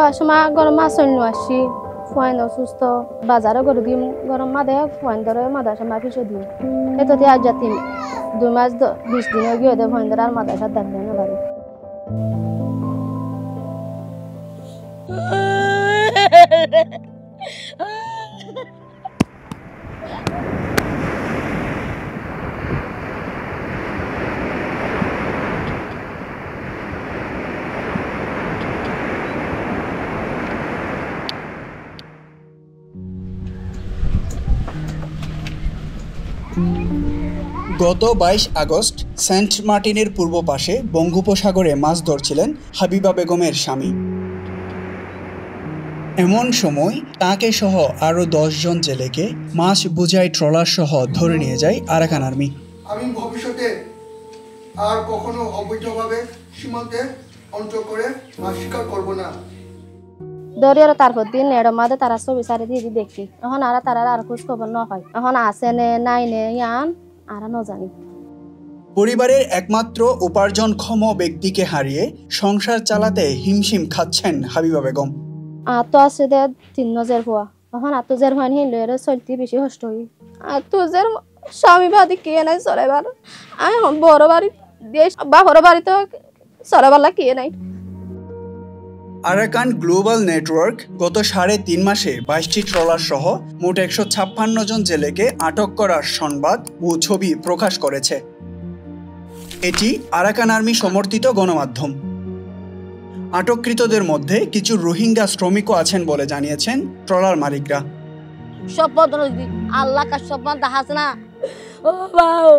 যাওয়ার সময় গরম মাছ অন্য আসি ফুয়াইন সুস্থ বাজারে করে দিম গরম মা দেয় ফুয়াইন ধরে মাদাসা মা পিছু দিম এতো আজ যাতি 2 মাস 20 দিন গিয়ে দেয় ফুয়াইন ধরে আর মাদাসা দেখবে না বাড়ি গত 22 আগস্ট সেন্ট মার্টিনের পূর্ব পাশে বঙ্গোপসাগরে মাছ ধরছিলেন হাবিবা বেগমের স্বামী। এমন সময় তাকে সহ আরও 10 জন জেলেকে মাছ বোঝাই ট্রলার সহ ধরে নিয়ে যায় আরাকান আর্মি। আমি ভবিষ্যতে আর কখনো অবৈধভাবে সীমান্তে অঞ্চল করে মাছ শিকার করব না। দরিয়ার তারপর দিন এরম মাঝে তারা ছবি সারি দিয়ে দেখি এখন আর তারা আর খোঁজ খবর ন হয় এখন আছে নে নাই নে ইয়ান আর ন জানি। পরিবারের একমাত্র উপার্জনক্ষম ব্যক্তিকে হারিয়ে সংসার চালাতে হিমশিম খাচ্ছেন হাবিবা বেগম। তো আছে দে 3 নজর হওয়া এখন আর তো জের হয়নি লয়ের চলতে বেশি কষ্ট হই আর তো জের স্বামী বাদী কে নাই চলেবার আমি বড় বাড়ি দেশ বাপর বাড়িতে চলেবার কে নাই। আরাকান গ্লোবাল নেটওয়ার্ক গত 3.5 মাসে 22টি ট্রলার সহ মোট 156 জন জেলেকে আটক করার সংবাদ ও ছবি প্রকাশ করেছে। এটি আরাকান আর্মি সমর্থিত গণমাধ্যম। আটককৃতদের মধ্যে কিছু রোহিঙ্গা শ্রমিকও আছেন বলে জানিয়েছেন ট্রলার মালিকরা। আল্লাহ কা সপন দাহাস না ও বাও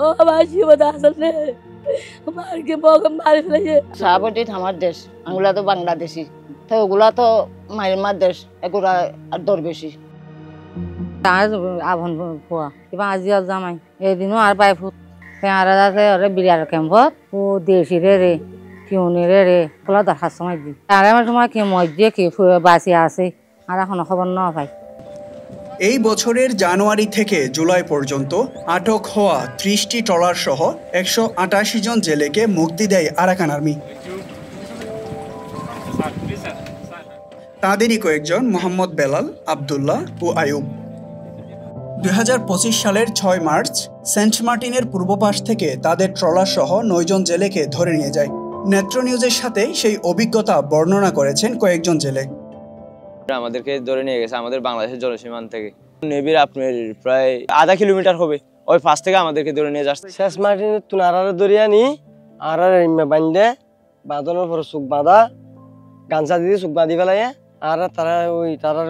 ও বাসি বদাসল নে মারকে বগম মারি ফেলেছে সাবটি আমার দেশ আঙ্গুলা তো বাংলাদেশি তো ওগুলা তো মায়ের দেশ এগুলা আর দরবেশি তার আভন পোয়া কিবা আজি আর জামাই এদিনও আর পাই ফুট আর আছে ওরে বিরার ক্যাম্পত ও দেশি রে কিউনি রে পোলা দেখার সময় দি আর আমার সময় কি মজ্জে কি বাসি আছে আর এখন খবর না পাই। এই বছরের জানুয়ারি থেকে জুলাই পর্যন্ত আটক হওয়া 30টি ট্রলার সহ 188 জন জেলেকে মুক্তি দেয় আরাকান আর্মি। তাদেরই কয়েকজন মোহাম্মদ বেলাল, আবদুল্লাহ ও আয়ুব। 2025 সালের 6 মার্চ সেন্ট মার্টিনের পূর্ব পাশ থেকে তাদের ট্রলার সহ 9 জন জেলেকে ধরে নিয়ে যায়। নেত্র নিউজের সাথে সেই অভিজ্ঞতা বর্ণনা করেছেন কয়েকজন জেলে। আমাদেরকে ধরে নিয়ে গেছে আমাদের বাংলাদেশের জলসীমান্ত থেকে নেবির আপনার প্রায় আধা কিলোমিটার হবে ওই পাশ থেকে আমাদেরকে ধরে নিয়ে যাচ্ছে। শেষ মার্টিনে তুনারার দরিয়া নি আর বান্ধে বাঁধানোর পর চুক বাঁধা গাঞ্চা দিয়ে চুক বাঁধি পেলাই আর তারা ওই তারার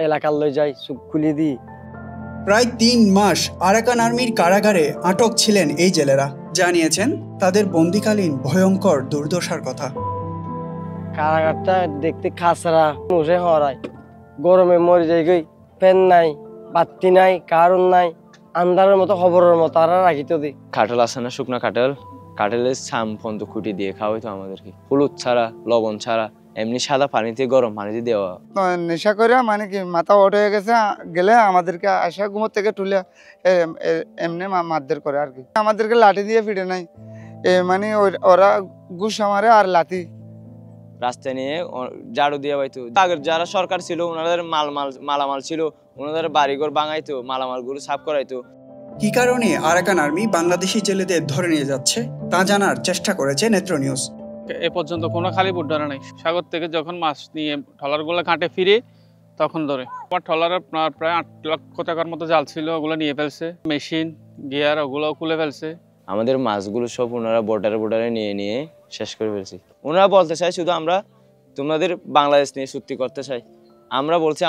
এলাকার লই যায় চুক খুলি দি। প্রায় 3 মাস আরাকান আর্মির কারাগারে আটক ছিলেন এই জেলেরা। জানিয়েছেন তাদের বন্দিকালীন ভয়ঙ্কর দুর্দশার কথা। কারাগারটা দেখতে খাসরা মশে হরায় গরমে মরে যায় গই ফ্যান নাই বাতি নাই কারণ নাই আন্ধারের মতো খবরের মতো আর রাখিত দি। কাঁঠাল আছে না শুকনা কাঁঠালের ছাম পর্যন্ত খুঁটি দিয়ে খাওয়া হইতো আমাদেরকে হলুদ ছাড়া লবণ ছাড়া এমনি সাদা পানিতে গরম পানিতে দেওয়া। নেশা করে মানে কি মাথা ওঠ হয়ে গেছে গেলে আমাদেরকে আসা ঘুমোর থেকে তুলে এমনি মারধর করে আর কি। আমাদেরকে লাঠি দিয়ে ফিরে নাই মানে ওরা ঘুষ আমারে আর লাঠি রাস্তায় নিয়ে ঝাড়ু দিয়ে পাইতো। আগের যারা সরকার ছিল ওনাদের মালামাল ছিল ওনাদের বাড়িঘর ভাঙাইতো মালামালগুলো সাফ করাইতো। কি কারণে আরাকান আর্মি বাংলাদেশি জেলেদের ধরে নিয়ে যাচ্ছে তা জানার চেষ্টা করেছে নেত্র নিউজ। এ পর্যন্ত কোনো খালি বুট ধরে নাই। সাগর থেকে যখন মাছ নিয়ে ট্রলারগুলো ঘাটে ফিরে তখন ধরে। আমার ট্রলারে প্রায় 8 লক্ষ টাকার মতো জাল ছিল ওগুলো নিয়ে ফেলছে, মেশিন গিয়ার ওগুলো খুলে ফেলছে। আমাদের মাছগুলো সব ওনারা বর্ডারে নিয়ে শেষ করে ফেলছি। ওনারা বলতে চাই শুধু আমরা তোমাদের বাংলাদেশ নিয়ে চুক্তি করতে চাই। আমরা বলছি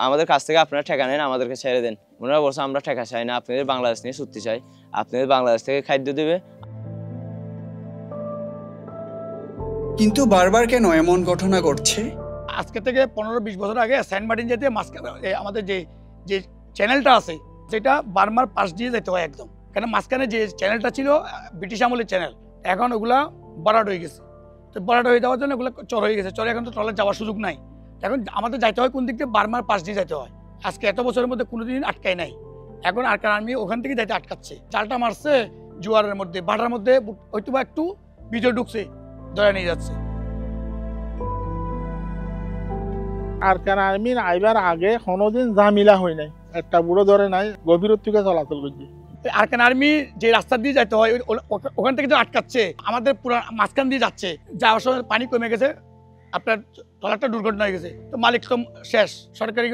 আমাদের কাছ থেকে আপনারা ঠেকা নেন, আমাদেরকে ছেড়ে দেন। ওনারা বলছে আমরা ঠেকা চাই না, আপনাদের বাংলাদেশ নিয়ে চুক্তি চাই, আপনাদের বাংলাদেশ থেকে খাদ্য দেবে। কিন্তু বারবার কেন এমন ঘটনা ঘটছে? আজকে থেকে 15-20 বছর আগে সেন্ট মার্টিন যেতে আমাদের যে চ্যানেলটা আছে সেটা বার্মার পাশ দিয়ে যেতে হয় একদম, কেন মাঝখানে যে চ্যানেলটা ছিল ব্রিটিশ আমলের চ্যানেল, এখন ওগুলা বরাট হয়ে গেছে। তো বরাট হয়ে যাওয়ার জন্য ওগুলো চর হয়ে গেছে, চরে এখন তো ট্রলার যাওয়ার সুযোগ নাই। এখন আমাদের যাইতে হয় কোন দিক দিয়ে, বার্মার পাশ দিয়ে যেতে হয়। আজকে এত বছরের মধ্যে কোনোদিন আটকায় নাই, এখন আরাকান আর্মি ওখান থেকে যাইতে আটকাচ্ছে। চালটা মারছে জোয়ারের মধ্যে, বাটার মধ্যে হয়তো বা একটু ভিতরে ঢুকছে, ধরে নিয়ে যাচ্ছে। আরাকান আর্মির আইবার আগে কোনোদিন ঝামেলা হয় নাই, একটা বুড়ো ধরে নাই, গভীর থেকে চলাচল করছে। আরাকান আর্মি যে রাস্তা দিয়ে যাইতে হয় ওখান থেকে যে আটকাচ্ছে, আমাদের পুরো মাঝখান দিয়ে যাচ্ছে, যাওয়ার সময় পানি কমে গেছে, আপনার ট্রলারটা দুর্ঘটনা হয়ে গেছে, তো মালিক তো শেষ। সরকারি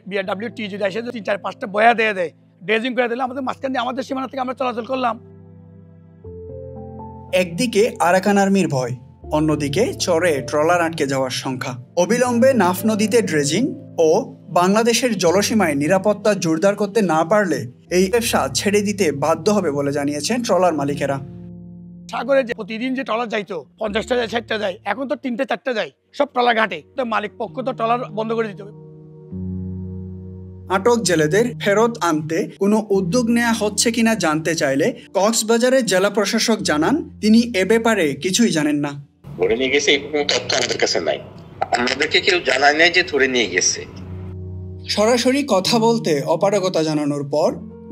BRWT যদি এসে 3-4-5টা বয়া দিয়ে দেয়, ড্রেজিং করে দিলে আমাদের মাঝখান দিয়ে আমাদের সীমানা থেকে আমরা চলাচল করলাম। একদিকে আরাকান আর্মির ভয়, অন্যদিকে চরে ট্রলার আটকে যাওয়ার সংখ্যা। অবিলম্বে নাফ নদীতে ড্রেজিং ও বাংলাদেশের জলসীমায় নিরাপত্তা জোরদার করতে না পারলে এই ব্যবসা ছেড়ে দিতে বাধ্য হবে বলে জানিয়েছেন ট্রলার মালিকেরা। সাগরে যে প্রতিদিন যে ট্রলার যাইতো 50টা যায় 60টা যায়, এখন তো 3-4টা যায়, সব ট্রলার ঘাটে। তো মালিক পক্ষ তো ট্রলার বন্ধ করে দিতে হবে। আটক জেলেদের ফেরত আনতে কোনো উদ্যোগ নেওয়া হচ্ছে কিনা জানতে চাইলে কক্সবাজারের জেলা প্রশাসক জানান তিনি এ ব্যাপারে কিছুই জানেন না। ধরে নিয়ে গেছে এই কোনো তথ্য আমাদের কাছে নাই, আমাদেরকে কেউ জানায় নাই যে ধরে নিয়ে গেছে। সরাসরি কথা বলতে অপারগতা জানানোর পর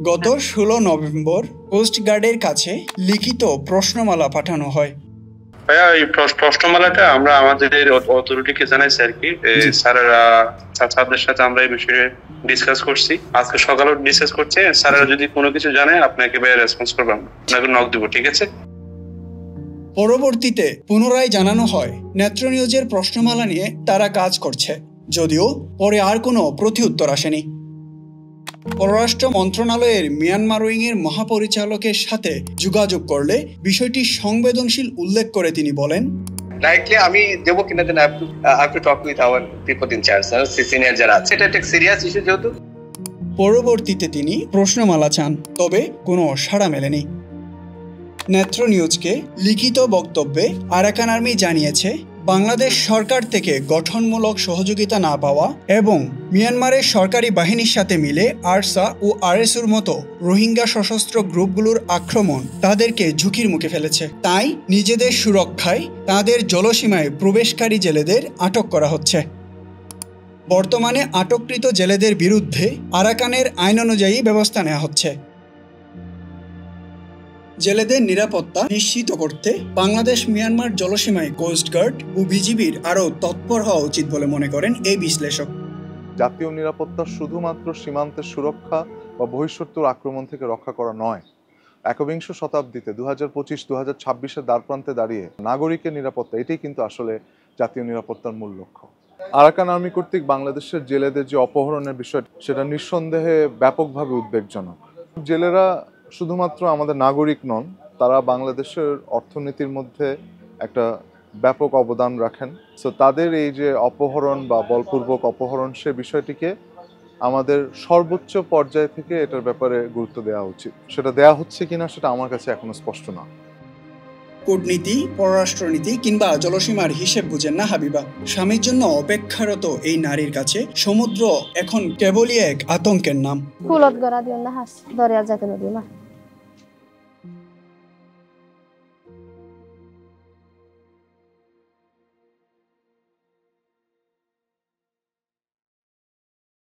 গত 16 নভেম্বর কোস্টগার্ডের কাছে লিখিত প্রশ্নমালা পাঠানো হয়। ভাইয়া এই প্রশ্নমালাটা আমরা আমাদের অথরিটিকে জানাইছি আর কি, স্যারেরা স্যারদের সাথে আমরা এই বিষয়ে ডিসকাস করছি, আজকে সকালেও ডিসকাস করছি। স্যারেরা যদি কোনো কিছু জানে আপনাকে ভাইয়া রেসপন্স করবেন, আপনাকে নক দিব, ঠিক আছে? পরবর্তীতে পুনরায় জানানো হয় নেত্র নিউজের প্রশ্নমালা নিয়ে তারা কাজ করছে, যদিও পরে আর কোনো প্রতিউত্তর আসেনি। পররাষ্ট্র মন্ত্রণালয়ের মিয়ানমার উইংয়ের মহাপরিচালকের সাথে যোগাযোগ করলে বিষয়টি সংবেদনশীল উল্লেখ করে তিনি বলেন, ডাইরেক্টলি আমি দেবো কিনা then I have to talk with our people in charge, senior যারা আছে। এটা একটা সিরিয়াস ইস্যু যেহেতু। পরবর্তীতে তিনি প্রশ্নমালা চান, তবে কোনো সাড়া মেলেনি। নেত্র নিউজকে লিখিত বক্তব্যে আরাকান আর্মি জানিয়েছে বাংলাদেশ সরকার থেকে গঠনমূলক সহযোগিতা না পাওয়া এবং মিয়ানমারের সরকারি বাহিনীর সাথে মিলে আরসা ও আরএসুর মতো রোহিঙ্গা সশস্ত্র গ্রুপগুলোর আক্রমণ তাদেরকে ঝুঁকির মুখে ফেলেছে, তাই নিজেদের সুরক্ষায় তাদের জলসীমায় প্রবেশকারী জেলেদের আটক করা হচ্ছে। বর্তমানে আটককৃত জেলেদের বিরুদ্ধে আরাকানের আইন অনুযায়ী ব্যবস্থা নেওয়া হচ্ছে। জেলেদের নিরাপত্তা নিশ্চিত করতে বাংলাদেশ মিয়ানমার জলসীমায় কোস্টগার্ড ও বিজিবির আরও তৎপর হওয়া উচিত বলে মনে করেন এই বিশ্লেষক। জাতীয় নিরাপত্তা শুধুমাত্র সীমান্তের সুরক্ষা বা বহিঃশত্রুর আক্রমণ থেকে রক্ষা করা নয়, একবিংশ শতাব্দীতে 2025-2026-এর দ্বারপ্রান্তে দাঁড়িয়ে নাগরিকের নিরাপত্তা, এটাই কিন্তু আসলে জাতীয় নিরাপত্তার মূল লক্ষ্য। আরাকান আর্মি কর্তৃক বাংলাদেশের জেলেদের যে অপহরণের বিষয়, সেটা নিঃসন্দেহে ব্যাপকভাবে উদ্বেগজনক। জেলেরা শুধুমাত্র আমাদের নাগরিক নন, তারা বাংলাদেশের অর্থনীতির মধ্যে একটা ব্যাপক অবদান রাখেন। সো তাদের এই যে অপহরণ বা বলপূর্বক অপহরণ, সে বিষয়টিকে আমাদের সর্বোচ্চ পর্যায় থেকে এটার ব্যাপারে গুরুত্ব দেওয়া উচিত। সেটা দেওয়া হচ্ছে কিনা সেটা আমার কাছে এখনো স্পষ্ট না। কূটনীতি, পররাষ্ট্রনীতি কিংবা জলসীমার হিসেব বুঝেন না হাবিবা। স্বামীর জন্য অপেক্ষারত এই নারীর কাছে সমুদ্র এখন কেবলই এক আতঙ্কের নাম। কুলত গড়া দিও না হাস দরিয়া যেতে নদী মা।